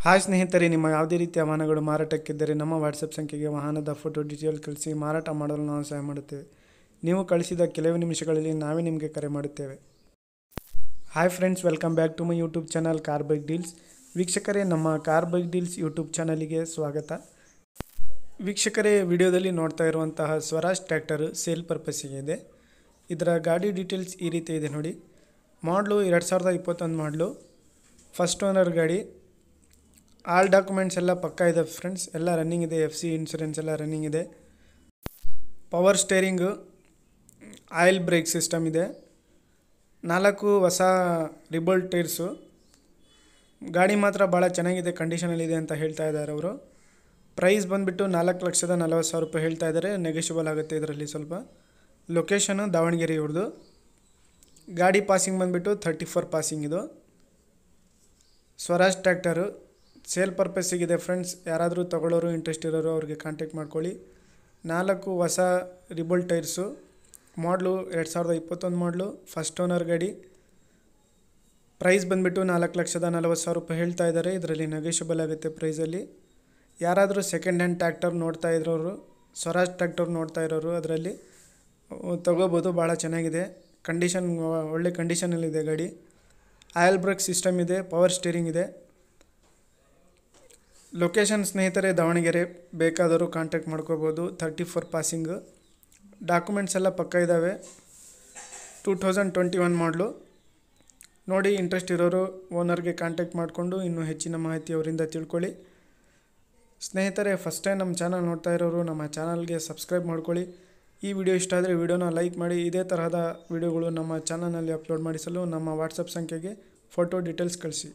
Hi ಸ್ನೇಹಿತರೆ, ನಿಮ್ಮ ಯಾವುದೇ ರೀತಿಯ ವಾಹನಗಳು ಮಾರಾಟಕ್ಕಿದ್ದರೆ ನಮ್ಮ ವಾಟ್ಸಪ್ ಸಂಖ್ಯೆಗೆ ವಾಹನದ ಫೋಟೋ ಡೀಟೇಲ್ ಕಳಿಸಿ ಮಾರಾಟ ಮಾಡಲು ನಾವು ಸಹಾಯ ಮಾಡುತ್ತೇವೆ. ನೀವು ಕಳಿಸಿದ ಕೆಲವೇ ನಿಮಿಷಗಳಲ್ಲಿ ನಾವೇ ನಿಮಗೆ ಕರೆ ಮಾಡುತ್ತೇವೆ. Hi friends, welcome back to my YouTube channel car bike deals. ವೀಕ್ಷಕರೇ, ನಮ್ಮ ಕಾರ್ ಬೈಕ್ ಡೀಲ್ಸ್ ಯೂಟ್ಯೂಬ್ ಚಾನಲಿಗೆ ಸ್ವಾಗತ. ವೀಕ್ಷಕರೇ, ವಿಡಿಯೋದಲ್ಲಿ ನೋಡ್ತಾ ಇರುವಂತಹ ಸ್ವರಾಜ್ ಟ್ರ್ಯಾಕ್ಟರ್ ಸೇಲ್ ಪರ್ಪಸ್ಸಿಗೆ ಇದೆ. ಇದರ ಗಾಡಿ ಡೀಟೇಲ್ಸ್ ಈ ರೀತಿ ಇದೆ ನೋಡಿ. ಮಾಡಲು 2021 ಮಾಡಲು, ಫಸ್ಟ್ ಓನರ್ ಗಾಡಿ. ಆಲ್ ಡಾಕ್ಯುಮೆಂಟ್ಸ್ ಎಲ್ಲ ಪಕ್ಕಾ ಇದೆ ಫ್ರೆಂಡ್ಸ್, ಎಲ್ಲ ರನ್ನಿಂಗ್ ಇದೆ. FC ಇನ್ಶೂರೆನ್ಸ್ ಎಲ್ಲ ರನ್ನಿಂಗ್ ಇದೆ. Power steering, oil brake system ಇದೆ. 4 ಹೊಸ ರಿಬೋಲ್ಟ್ ಟೈರ್ಸು. ಗಾಡಿ ಮಾತ್ರ ಭಾಳ ಚೆನ್ನಾಗಿದೆ, ಕಂಡೀಷನಲ್ಲಿದೆ ಅಂತ ಹೇಳ್ತಾ ಇದ್ದಾರೆ ಅವರು. ಪ್ರೈಸ್ ಬಂದುಬಿಟ್ಟು 4,40,000 ರೂಪಾಯಿ ಹೇಳ್ತಾ ಇದ್ದಾರೆ. ನೆಗೋಷಿಯಬಲ್ ಆಗುತ್ತೆ ಇದರಲ್ಲಿ ಸ್ವಲ್ಪ. ಲೊಕೇಶನು ದಾವಣಗೆರೆ ಇವ್ರದ್ದು. ಗಾಡಿ ಪಾಸಿಂಗ್ ಬಂದುಬಿಟ್ಟು 34 ಪಾಸಿಂಗ್ ಇದು. ಸ್ವರಾಜ್ ಟ್ರ್ಯಾಕ್ಟರು ಸೇಲ್ ಪರ್ಪಸ್ಸಿಗಿದೆ ಫ್ರೆಂಡ್ಸ್. ಯಾರಾದರೂ ತಗೊಳ್ಳೋರು, ಇಂಟ್ರೆಸ್ಟ್ ಇರೋರು ಅವ್ರಿಗೆ ಕಾಂಟ್ಯಾಕ್ಟ್ ಮಾಡ್ಕೊಳ್ಳಿ. 4 ಹೊಸ ರಿಬೋಲ್ಟ್ ಟೈರ್ಸು. ಮಾಡಲು 2021 ಮಾಡಲು, ಫಸ್ಟ್ ಓನರ್ ಗಾಡಿ. ಪ್ರೈಸ್ ಬಂದುಬಿಟ್ಟು 4,40,000 ರೂಪಾಯಿ ಹೇಳ್ತಾ ಇದ್ದಾರೆ. ಇದರಲ್ಲಿ ನೆಗೋಷಿಯಬಲ್ ಆಗುತ್ತೆ ಪ್ರೈಸಲ್ಲಿ. ಯಾರಾದರೂ ಸೆಕೆಂಡ್ ಹ್ಯಾಂಡ್ ಟ್ರ್ಯಾಕ್ಟರ್ ನೋಡ್ತಾ ಇರೋರು, ಸ್ವರಾಜ್ ಟ್ರ್ಯಾಕ್ಟರ್ ನೋಡ್ತಾ ಇರೋರು ಅದರಲ್ಲಿ ತೊಗೋಬೋದು. ಭಾಳ ಚೆನ್ನಾಗಿದೆ, ಕಂಡೀಷನ್ ಒಳ್ಳೆ ಕಂಡೀಷನಲ್ಲಿದೆ ಗಾಡಿ. ಆಯಿಲ್ ಬ್ರೇಕ್ ಸಿಸ್ಟಮ್ ಇದೆ, ಪವರ್ ಸ್ಟೀರಿಂಗ್ ಇದೆ. ಲೊಕೇಶನ್ ಸ್ನೇಹಿತರೆ ದಾವಣಗೆರೆ. ಬೇಕಾದರೂ ಕಾಂಟ್ಯಾಕ್ಟ್ ಮಾಡ್ಕೋಬೋದು. 34 ಪಾಸಿಂಗು. ಡಾಕ್ಯುಮೆಂಟ್ಸ್ ಎಲ್ಲ ಪಕ್ಕ ಇದ್ದಾವೆ. 2021 ಮಾಡಲು. ನೋಡಿ, ಇಂಟ್ರೆಸ್ಟ್ ಇರೋರು ಓನರ್ಗೆ ಕಾಂಟ್ಯಾಕ್ಟ್ ಮಾಡಿಕೊಂಡು ಇನ್ನೂ ಹೆಚ್ಚಿನ ಮಾಹಿತಿ ಅವರಿಂದ ತಿಳ್ಕೊಳ್ಳಿ. ಸ್ನೇಹಿತರೆ, ಫಸ್ಟ್ ಟೈಮ್ ನಮ್ಮ ಚಾನಲ್ ನೋಡ್ತಾ ಇರೋರು ನಮ್ಮ ಚಾನಲ್ಗೆ ಸಬ್ಸ್ಕ್ರೈಬ್ ಮಾಡ್ಕೊಳ್ಳಿ. ಈ ವಿಡಿಯೋ ಇಷ್ಟ ಆದರೆ ವಿಡಿಯೋನ ಲೈಕ್ ಮಾಡಿ. ಇದೇ ತರಹದ ವಿಡಿಯೋಗಳು ನಮ್ಮ ಚಾನಲ್ನಲ್ಲಿ ಅಪ್ಲೋಡ್ ಮಾಡಿಸಲು ನಮ್ಮ ವಾಟ್ಸಪ್ ಸಂಖ್ಯೆಗೆ ಫೋಟೋ ಡೀಟೇಲ್ಸ್ ಕಳಿಸಿ.